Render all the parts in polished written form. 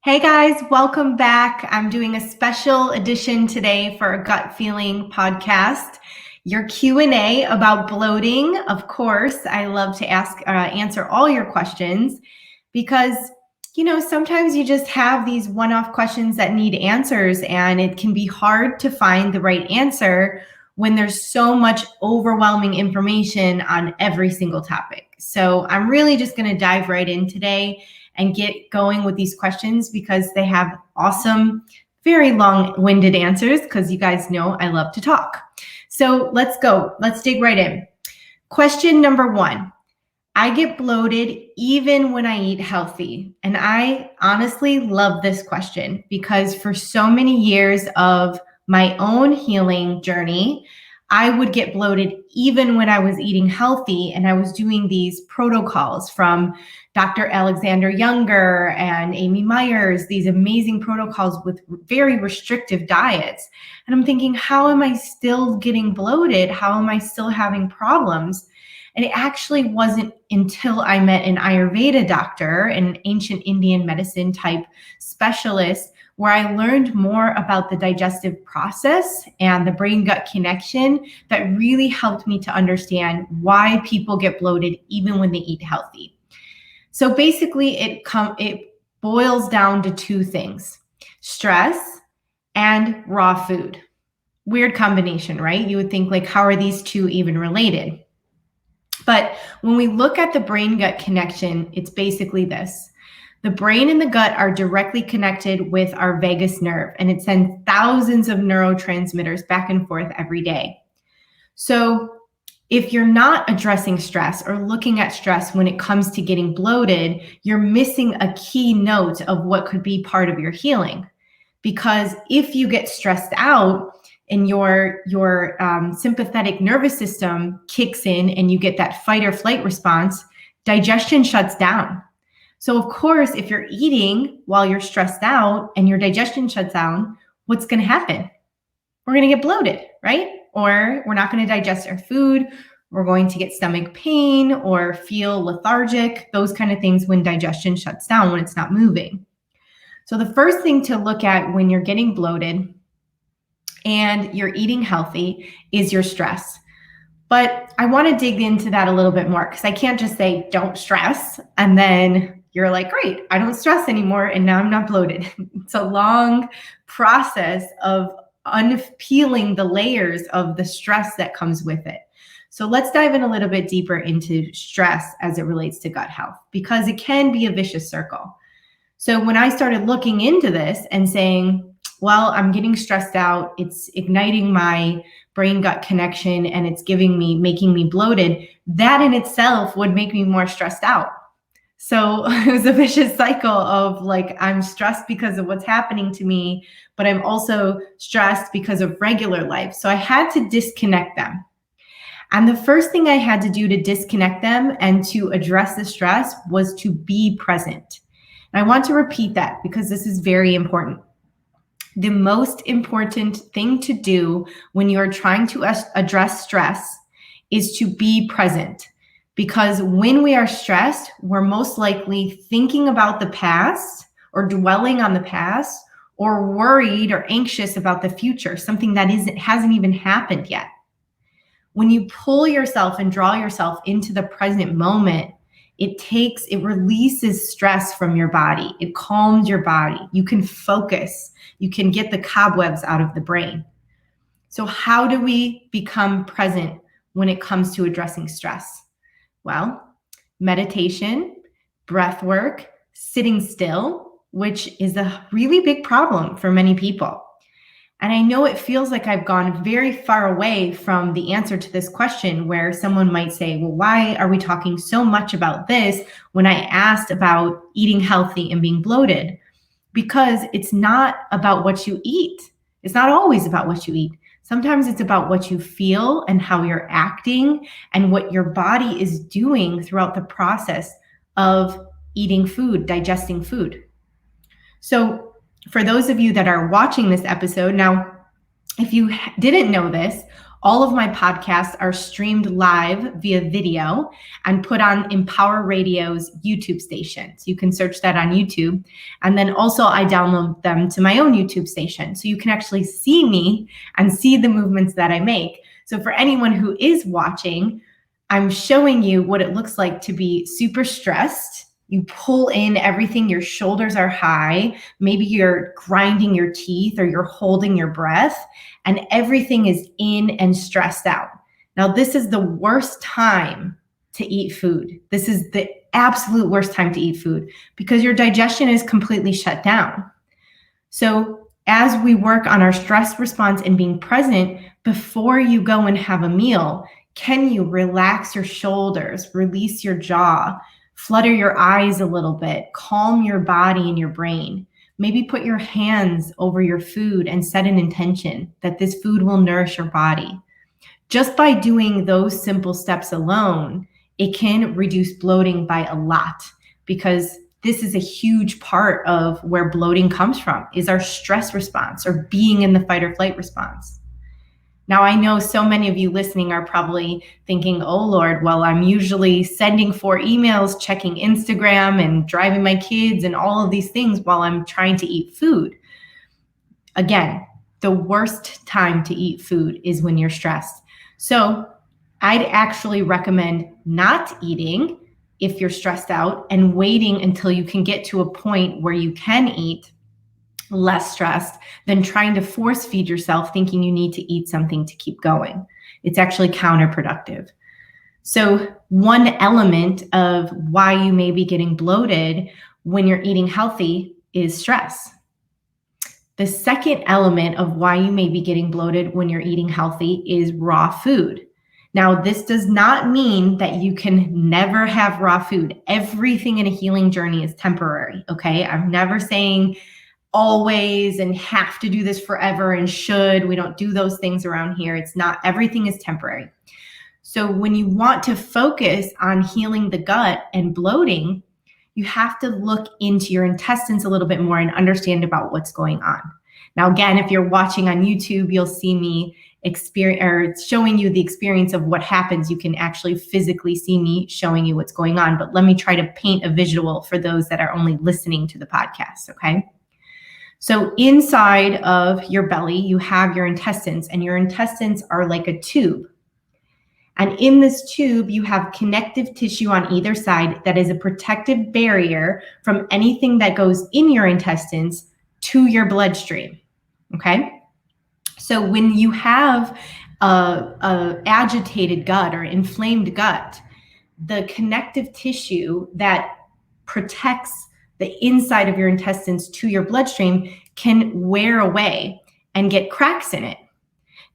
Hey guys, welcome back. I'm doing a special edition today for a gut feeling podcast. Your Q&A about bloating. Of course, I love to answer all your questions because sometimes you just have these one-off questions that need answers, and it can be hard to find the right answer when there's so much overwhelming information on every single topic. So I'm really just going to dive right in today and get going with these questions because they have awesome, very long-winded answers because you guys know I love to talk. So let's go. Let's dig right in. Question number 1. I get bloated even when I eat healthy. And I honestly love this question because for so many years of my own healing journey, I would get bloated even when I was eating healthy, and I was doing these protocols from Dr. Alexander Younger and Amy Myers, these amazing protocols with very restrictive diets. And I'm thinking, how am I still getting bloated? How am I still having problems? And it actually wasn't until I met an Ayurveda doctor, an ancient Indian medicine type specialist, where I learned more about the digestive process and the brain-gut connection that really helped me to understand why people get bloated even when they eat healthy. So basically, it boils down to 2 things: stress and raw food. Weird combination, right? You would think, like, how are these 2 even related? But when we look at the brain-gut connection, it's basically this. The brain and the gut are directly connected with our vagus nerve, and it sends thousands of neurotransmitters back and forth every day. So if you're not addressing stress or looking at stress when it comes to getting bloated, you're missing a key note of what could be part of your healing. Because if you get stressed out and your sympathetic nervous system kicks in and you get that fight or flight response, digestion shuts down. So of course, if you're eating while you're stressed out and your digestion shuts down, what's going to happen? We're going to get bloated, right? Or we're not going to digest our food. We're going to get stomach pain or feel lethargic, those kind of things when digestion shuts down, when it's not moving. So the first thing to look at when you're getting bloated and you're eating healthy is your stress. But I want to dig into that a little bit more because I can't just say don't stress and then you're like, great, I don't stress anymore and now I'm not bloated. It's a long process of unpeeling the layers of the stress that comes with it. So let's dive in a little bit deeper into stress as it relates to gut health, because it can be a vicious circle. So when I started looking into this and saying, well, I'm getting stressed out, it's igniting my brain-gut connection and it's making me bloated, that in itself would make me more stressed out. So it was a vicious cycle of, like, I'm stressed because of what's happening to me, but I'm also stressed because of regular life. So I had to disconnect them. And the first thing I had to do to disconnect them and to address the stress was to be present. And I want to repeat that because this is very important. The most important thing to do when you're trying to address stress is to be present. Because when we are stressed, we're most likely thinking about the past or dwelling on the past or worried or anxious about the future, something that hasn't even happened yet. When you pull yourself and draw yourself into the present moment, it releases stress from your body. It calms your body. You can focus. You can get the cobwebs out of the brain. So how do we become present when it comes to addressing stress? Well, meditation, breath work, sitting still, which is a really big problem for many people. And I know it feels like I've gone very far away from the answer to this question, where someone might say, well, why are we talking so much about this when I asked about eating healthy and being bloated? Because it's not about what you eat. It's not always about what you eat. Sometimes it's about what you feel and how you're acting and what your body is doing throughout the process of eating food, digesting food. So for those of you that are watching this episode, now, if you didn't know this, All of my podcasts are streamed live via video and put on Empower Radio's YouTube station. So you can search that on YouTube. And then also I download them to my own YouTube station. So you can actually see me and see the movements that I make. So for anyone who is watching, I'm showing you what it looks like to be super stressed. You pull in everything, your shoulders are high, maybe you're grinding your teeth or you're holding your breath, and everything is in and stressed out. Now, this is the worst time to eat food. This is the absolute worst time to eat food because your digestion is completely shut down. So as we work on our stress response and being present before you go and have a meal, can you relax your shoulders, release your jaw, flutter your eyes a little bit, calm your body and your brain. Maybe put your hands over your food and set an intention that this food will nourish your body. Just by doing those simple steps alone, it can reduce bloating by a lot because this is a huge part of where bloating comes from, is our stress response or being in the fight or flight response. Now, I know so many of you listening are probably thinking, oh, Lord, well, I'm usually sending 4 emails, checking Instagram and driving my kids and all of these things while I'm trying to eat food. Again, the worst time to eat food is when you're stressed. So I'd actually recommend not eating if you're stressed out and waiting until you can get to a point where you can eat less stressed than trying to force feed yourself thinking you need to eat something to keep going. It's actually counterproductive. So one element of why you may be getting bloated when you're eating healthy is stress. The second element of why you may be getting bloated when you're eating healthy is raw food. Now, this does not mean that you can never have raw food. Everything in a healing journey is temporary, okay? I'm never saying always and have to do this forever and should. We don't do those things around here. It's not, everything is temporary. So when you want to focus on healing the gut and bloating, you have to look into your intestines a little bit more and understand about what's going on. Now, again, if you're watching on YouTube, you'll see me showing you the experience of what happens. You can actually physically see me showing you what's going on, but let me try to paint a visual for those that are only listening to the podcast, okay? So inside of your belly, you have your intestines, and your intestines are like a tube. And in this tube, you have connective tissue on either side that is a protective barrier from anything that goes in your intestines to your bloodstream, okay? So when you have a agitated gut or inflamed gut, the connective tissue that protects the inside of your intestines to your bloodstream can wear away and get cracks in it.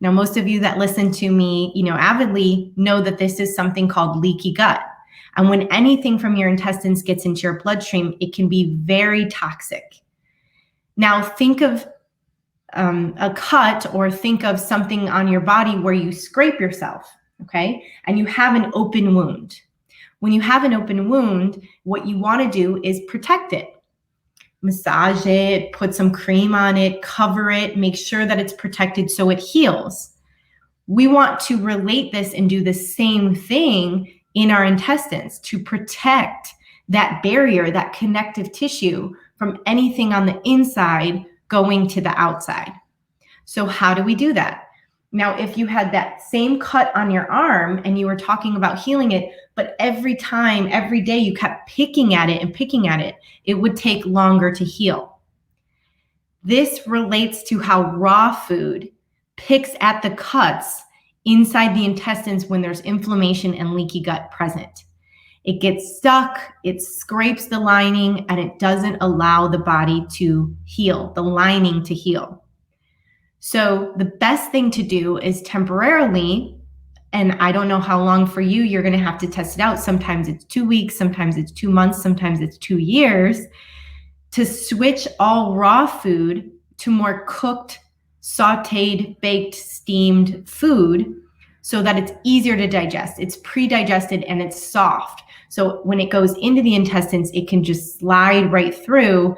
Now, most of you that listen to me, avidly know that this is something called leaky gut. And when anything from your intestines gets into your bloodstream, it can be very toxic. Now, think of a cut or think of something on your body where you scrape yourself, okay? And you have an open wound. When you have an open wound, what you want to do is protect it. Massage it, put some cream on it, cover it, make sure that it's protected so it heals. We want to relate this and do the same thing in our intestines to protect that barrier, that connective tissue from anything on the inside going to the outside. So how do we do that? Now, if you had that same cut on your arm and you were talking about healing it, but every time, every day you kept picking at it, it would take longer to heal. This relates to how raw food picks at the cuts inside the intestines when there's inflammation and leaky gut present. It gets stuck, it scrapes the lining, and it doesn't allow the body to heal, the lining to heal. So the best thing to do is temporarily, and I don't know how long for you, you're going to have to test it out. Sometimes it's 2 weeks, sometimes it's 2 months, sometimes it's 2 years, to switch all raw food to more cooked, sauteed, baked, steamed food so that it's easier to digest. It's pre-digested and it's soft. So when it goes into the intestines, it can just slide right through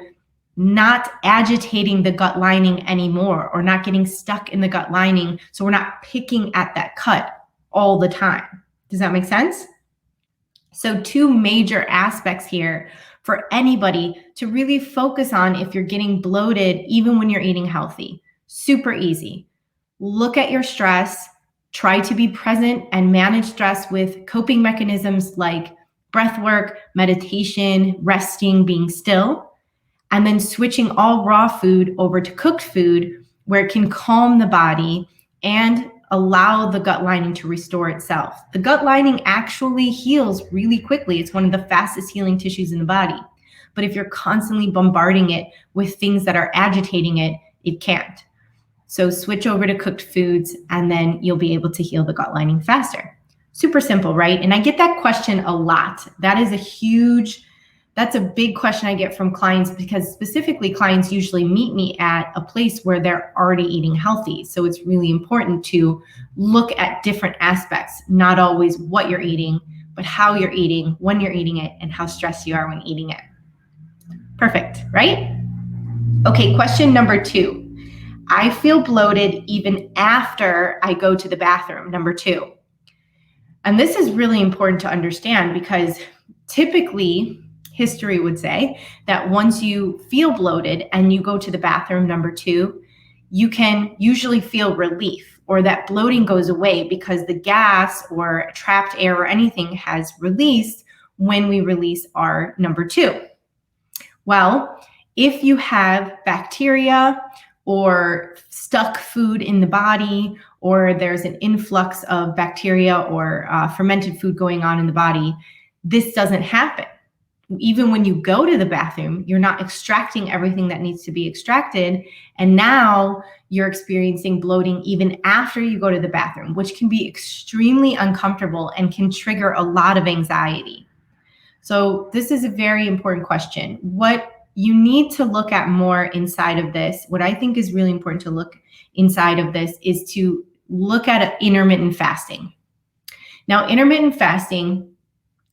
not agitating the gut lining anymore, or not getting stuck in the gut lining, so we're not picking at that cut all the time. Does that make sense? So 2 major aspects here for anybody to really focus on if you're getting bloated, even when you're eating healthy. Super easy. Look at your stress, try to be present and manage stress with coping mechanisms like breath work, meditation, resting, being still, and then switching all raw food over to cooked food where it can calm the body and allow the gut lining to restore itself. The gut lining actually heals really quickly. It's one of the fastest healing tissues in the body. But if you're constantly bombarding it with things that are agitating it, it can't. So switch over to cooked foods, and then you'll be able to heal the gut lining faster. Super simple, right? And I get that question a lot. That's a big question I get from clients, because specifically clients usually meet me at a place where they're already eating healthy. So it's really important to look at different aspects, not always what you're eating, but how you're eating, when you're eating it, and how stressed you are when eating it. Perfect, right? Okay, question number 2. I feel bloated even after I go to the bathroom, number 2. And this is really important to understand, because typically history would say that once you feel bloated and you go to the bathroom, number 2, you can usually feel relief, or that bloating goes away because the gas or trapped air or anything has released when we release our number 2. Well, if you have bacteria or stuck food in the body, or there's an influx of bacteria or fermented food going on in the body, this doesn't happen. Even when you go to the bathroom, you're not extracting everything that needs to be extracted. And now you're experiencing bloating even after you go to the bathroom, which can be extremely uncomfortable and can trigger a lot of anxiety. So this is a very important question. What you need to look at more inside of this, what I think is really important to look inside of this, is to look at intermittent fasting. Now, intermittent fasting,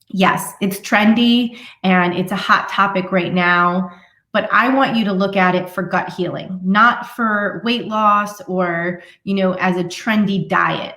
yes, it's trendy and it's a hot topic right now, but I want you to look at it for gut healing, not for weight loss or, as a trendy diet.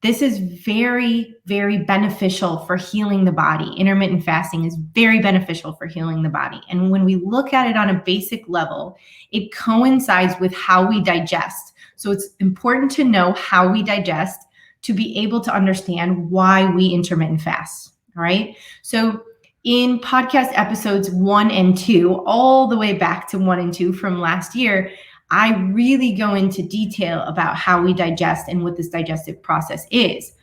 This is very, very beneficial for healing the body. Intermittent fasting is very beneficial for healing the body. And when we look at it on a basic level, it coincides with how we digest. So it's important to know how we digest to be able to understand why we intermittent fast. All right. So in podcast episodes 1 and 2, all the way back to 1 and 2 from last year, I really go into detail about how we digest and what this digestive process is.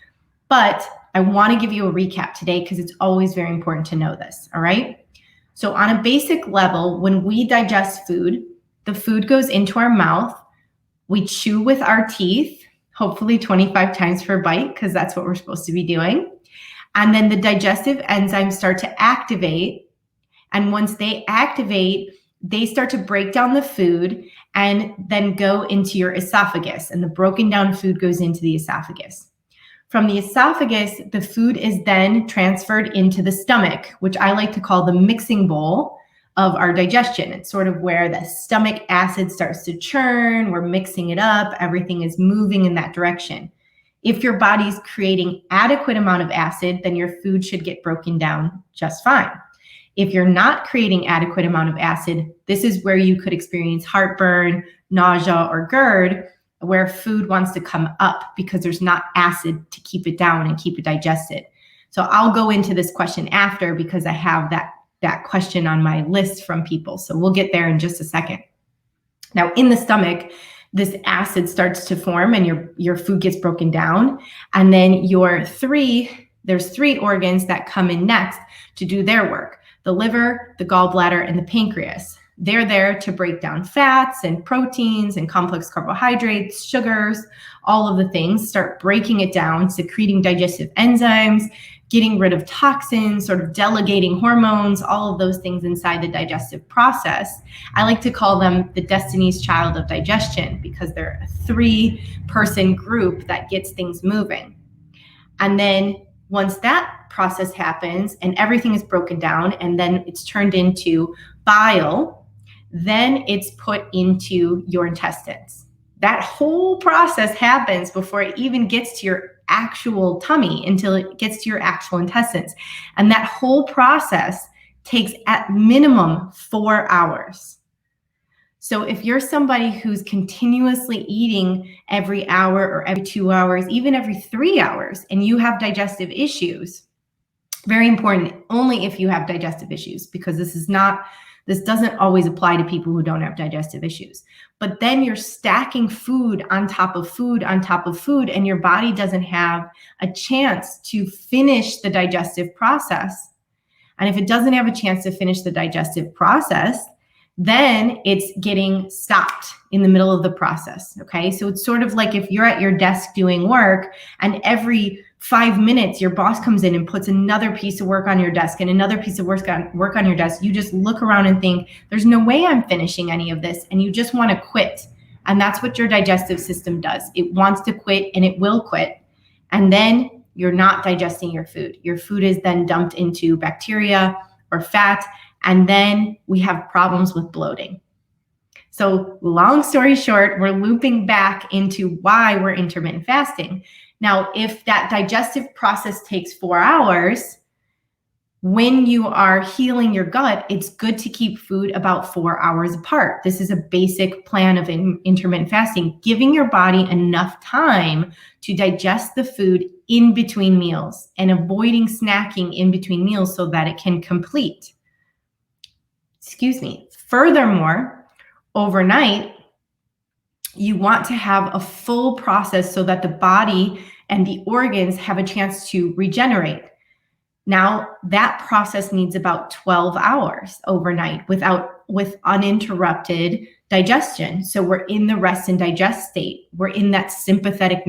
But I want to give you a recap today because it's always very important to know this. All right. So on a basic level, when we digest food, the food goes into our mouth. We chew with our teeth, hopefully 25 times per bite, because that's what we're supposed to be doing. And then the digestive enzymes start to activate. And once they activate, they start to break down the food and then go into your esophagus. And the broken down food goes into the esophagus. From the esophagus, the food is then transferred into the stomach, which I like to call the mixing bowl of our digestion. It's sort of where the stomach acid starts to churn. We're mixing it up. Everything is moving in that direction. If your body's creating adequate amount of acid, then your food should get broken down just fine. If you're not creating adequate amount of acid, this is where you could experience heartburn, nausea, or GERD, where food wants to come up because there's not acid to keep it down and keep it digested. So I'll go into this question after because I have that question on my list from people. So we'll get there in just a second. Now in the stomach, this acid starts to form and your food gets broken down. And then there's 3 organs that come in next to do their work: the liver, the gallbladder, and the pancreas. They're there to break down fats and proteins and complex carbohydrates, sugars, all of the things, start breaking it down, secreting digestive enzymes, getting rid of toxins, sort of delegating hormones, all of those things inside the digestive process. I like to call them the Destiny's Child of digestion because they're a 3-person group that gets things moving. And then once that process happens and everything is broken down and then it's turned into bile, then it's put into your intestines. That whole process happens before it even gets to your actual tummy, until it gets to your actual intestines. And that whole process takes at minimum 4 hours. So if you're somebody who's continuously eating every hour or every 2 hours, even every 3 hours, and you have digestive issues, very important, only if you have digestive issues, because this doesn't always apply to people who don't have digestive issues. But then you're stacking food on top of food on top of food, and your body doesn't have a chance to finish the digestive process. And if it doesn't have a chance to finish the digestive process, then it's getting stopped in the middle of the process, okay? So it's sort of like if you're at your desk doing work, and every 5 minutes your boss comes in and puts another piece of work on your desk and another piece of work on your desk, you just look around and think, there's no way I'm finishing any of this, and you just want to quit. And that's what your digestive system does. It wants to quit, and it will quit. And then you're not digesting your food. Your food is then dumped into bacteria or fat, and then we have problems with bloating. So long story short, we're looping back into why we're intermittent fasting. Now, if that digestive process takes 4 hours, when you are healing your gut, it's good to keep food about 4 hours apart. This is a basic plan of intermittent fasting, giving your body enough time to digest the food in between meals and avoiding snacking in between meals so that it can complete. Furthermore, overnight, you want to have a full process so that the body and the organs have a chance to regenerate. Now, that process needs about 12 hours overnight with uninterrupted digestion. So we're in the rest and digest state. We're in that parasympathetic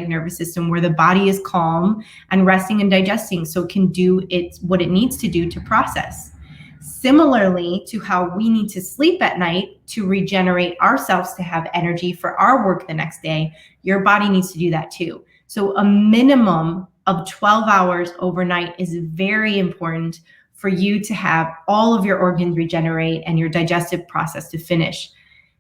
nervous system where the body is calm and resting and digesting, so it can do what it needs to do to process. Similarly to how we need to sleep at night to regenerate ourselves to have energy for our work the next day, your body needs to do that too. So a minimum of 12 hours overnight is very important for you to have all of your organs regenerate and your digestive process to finish.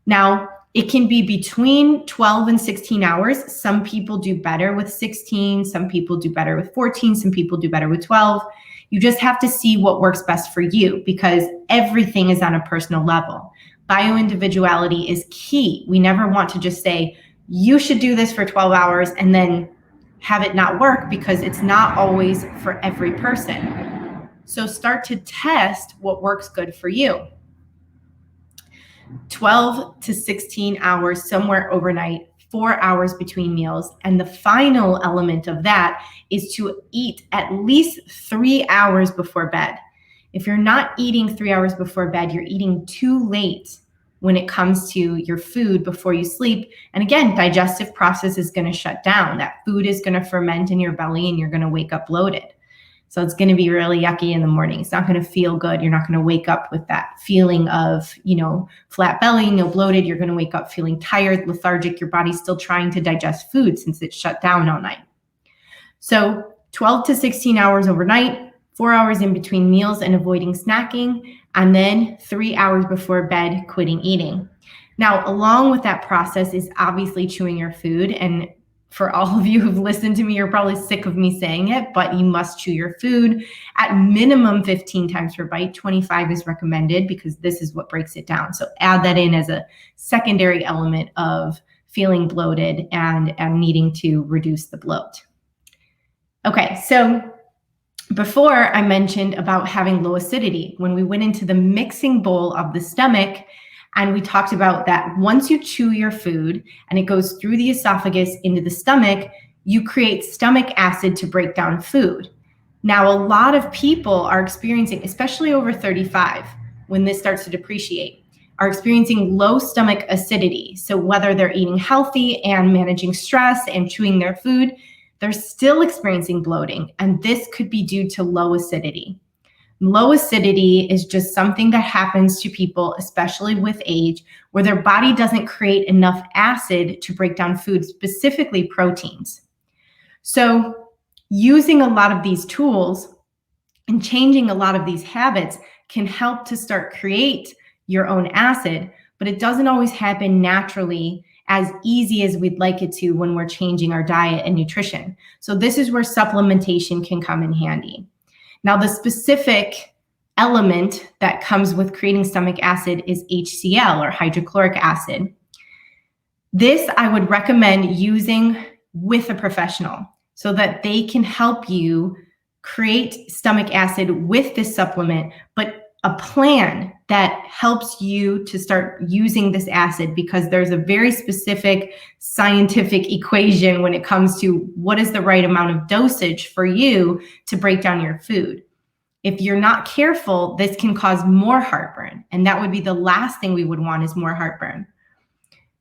Now, it can be between 12 and 16 hours. Some people do better with 16, some people do better with 14, some people do better with 12. You just have to see what works best for you, because everything is on a personal level. Bioindividuality is key. We never want to just say, you should do this for 12 hours and then have it not work, because it's not always for every person. So start to test what works good for you. 12 to 16 hours somewhere overnight, 4 hours between meals. And the final element of that is to eat at least 3 hours before bed. If you're not eating 3 hours before bed, you're eating too late when it comes to your food before you sleep. And again, digestive process is going to shut down. That food is going to ferment in your belly and you're going to wake up bloated. So it's going to be really yucky in the morning. It's not going to feel good. You're not going to wake up with that feeling of, flat belly, no bloated. You're going to wake up feeling tired, lethargic. Your body's still trying to digest food since it's shut down all night. So 12 to 16 hours overnight, 4 hours in between meals and avoiding snacking, and then 3 hours before bed, quitting eating. Now, along with that process is obviously chewing your food. And for all of you who've listened to me, you're probably sick of me saying it, but you must chew your food at minimum 15 times per bite. 25 is recommended because this is what breaks it down. So add that in as a secondary element of feeling bloated and needing to reduce the bloat. Okay, so before I mentioned about having low acidity, when we went into the mixing bowl of the stomach, and we talked about that once you chew your food and it goes through the esophagus into the stomach, you create stomach acid to break down food. Now, a lot of people are experiencing, especially over 35, when this starts to depreciate, are experiencing low stomach acidity. So whether they're eating healthy and managing stress and chewing their food, they're still experiencing bloating. And this could be due to low acidity. Low acidity is just something that happens to people, especially with age, where their body doesn't create enough acid to break down food, specifically proteins. So using a lot of these tools and changing a lot of these habits can help to start create your own acid, but it doesn't always happen naturally as easy as we'd like it to when we're changing our diet and nutrition. So this is where supplementation can come in handy. Now, the specific element that comes with creating stomach acid is HCl, or hydrochloric acid. This I would recommend using with a professional so that they can help you create stomach acid with this supplement, but a plan that helps you to start using this acid, because there's a very specific scientific equation when it comes to what is the right amount of dosage for you to break down your food. If you're not careful, this can cause more heartburn, and that would be the last thing we would want, is more heartburn.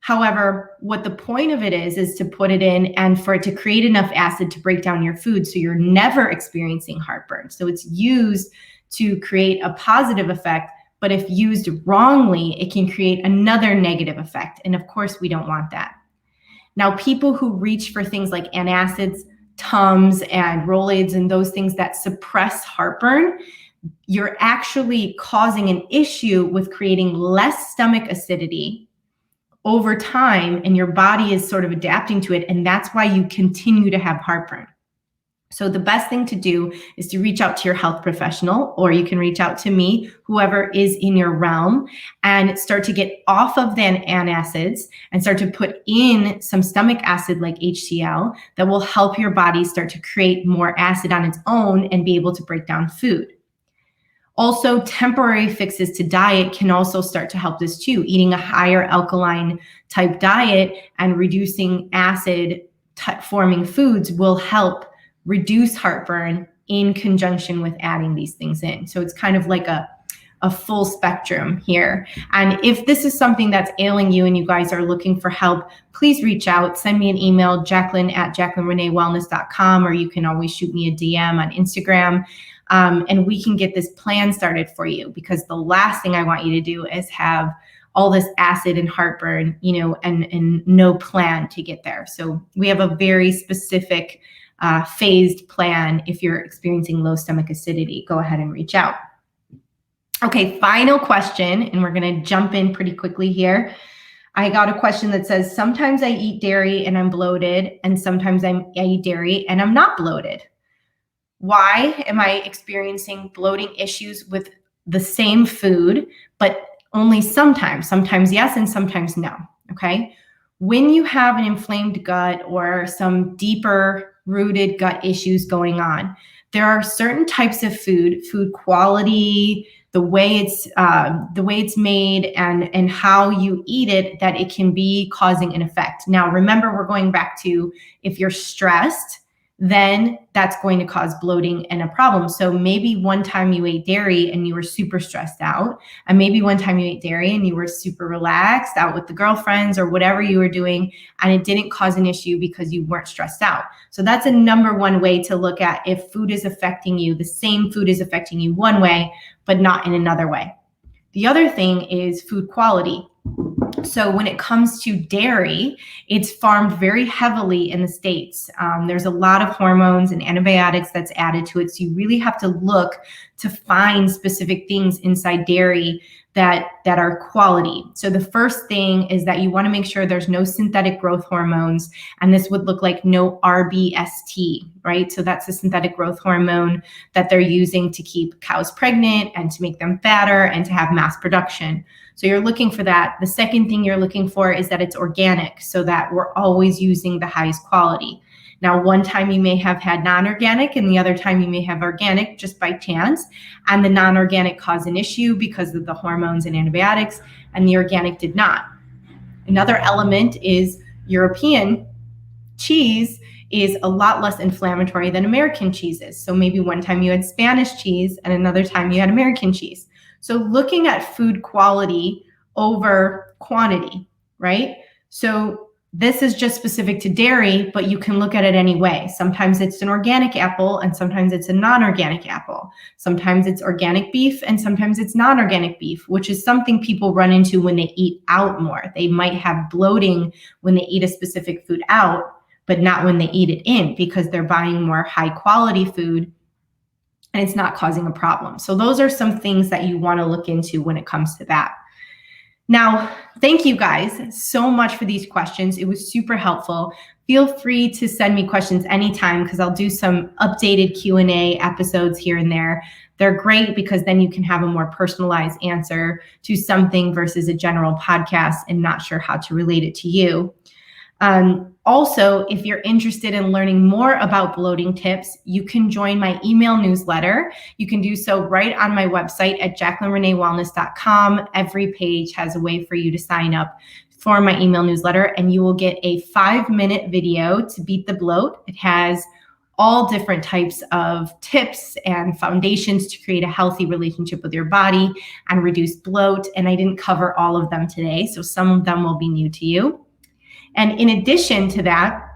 However, what the point of it is to put it in and for it to create enough acid to break down your food so you're never experiencing heartburn. So it's used to create a positive effect, but if used wrongly, it can create another negative effect. And of course, we don't want that. Now, people who reach for things like antacids, Tums, and Rolaids, and those things that suppress heartburn, you're actually causing an issue with creating less stomach acidity over time, and your body is sort of adapting to it, and that's why you continue to have heartburn. So the best thing to do is to reach out to your health professional, or you can reach out to me, whoever is in your realm, and start to get off of the antacids and start to put in some stomach acid like HCl that will help your body start to create more acid on its own and be able to break down food. Also, temporary fixes to diet can also start to help this too. Eating a higher alkaline type diet and reducing acid forming foods will help reduce heartburn in conjunction with adding these things in. So it's kind of like a full spectrum here. And if this is something that's ailing you and you guys are looking for help, please reach out. Send me an email, Jaclyn@JaclynReneeWellness.com, or you can always shoot me a DM on Instagram. And we can get this plan started for you, because the last thing I want you to do is have all this acid and heartburn, and no plan to get there. So we have a very specific phased plan. If you're experiencing low stomach acidity, go ahead and reach out. Okay, final question, and we're going to jump in pretty quickly here. I got a question that says, sometimes I eat dairy and I'm bloated, and sometimes I eat dairy and I'm not bloated. Why am I experiencing bloating issues with the same food, but only sometimes? Sometimes yes, and sometimes no, okay? When you have an inflamed gut or some deeper rooted gut issues going on, there are certain types of food quality, the way it's made, and how you eat it, that it can be causing an effect. Now, remember, we're going back to, if you're stressed, then that's going to cause bloating and a problem. So maybe one time you ate dairy and you were super stressed out, and maybe one time you ate dairy and you were super relaxed out with the girlfriends or whatever you were doing, and it didn't cause an issue because you weren't stressed out. So that's a number one way to look at if food is affecting you. The same food is affecting you one way, but not in another way. The other thing is food quality. So when it comes to dairy, it's farmed very heavily in the States. There's a lot of hormones and antibiotics that's added to it. So you really have to look to find specific things inside dairy that are quality. So the first thing is that you want to make sure there's no synthetic growth hormones. And this would look like no RBST, right? So that's a synthetic growth hormone that they're using to keep cows pregnant and to make them fatter and to have mass production. So you're looking for that. The second thing you're looking for is that it's organic, so that we're always using the highest quality. Now, one time you may have had non-organic, and the other time you may have organic just by chance, and the non-organic caused an issue because of the hormones and antibiotics, and the organic did not. Another element is European cheese is a lot less inflammatory than American cheese is. So maybe one time you had Spanish cheese and another time you had American cheese. So looking at food quality over quantity, right? So this is just specific to dairy, but you can look at it any way. Sometimes it's an organic apple and sometimes it's a non-organic apple. Sometimes it's organic beef and sometimes it's non-organic beef, which is something people run into when they eat out more. They might have bloating when they eat a specific food out, but not when they eat it in, because they're buying more high quality food and it's not causing a problem. So those are some things that you want to look into when it comes to that. Now, thank you guys so much for these questions. It was super helpful. Feel free to send me questions anytime because I'll do some updated Q&A episodes here and there. They're great because then you can have a more personalized answer to something versus a general podcast and not sure how to relate it to you. Also, if you're interested in learning more about bloating tips, you can join my email newsletter. You can do so right on my website at jaclynreneewellness.com. Every page has a way for you to sign up for my email newsletter, and you will get a 5-minute video to beat the bloat. It has all different types of tips and foundations to create a healthy relationship with your body and reduce bloat. And I didn't cover all of them today, so some of them will be new to you. And in addition to that,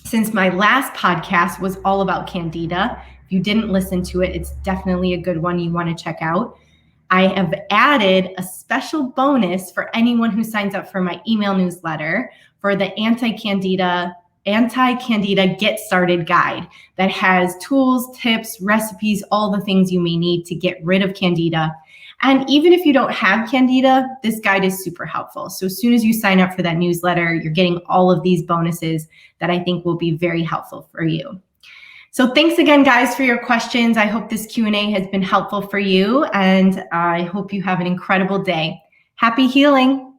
since my last podcast was all about Candida, if you didn't listen to it, it's definitely a good one you want to check out. I have added a special bonus for anyone who signs up for my email newsletter for the Anti-Candida Get Started Guide that has tools, tips, recipes, all the things you may need to get rid of Candida. And even if you don't have Candida, this guide is super helpful. So as soon as you sign up for that newsletter, you're getting all of these bonuses that I think will be very helpful for you. So thanks again, guys, for your questions. I hope this Q&A has been helpful for you, and I hope you have an incredible day. Happy healing.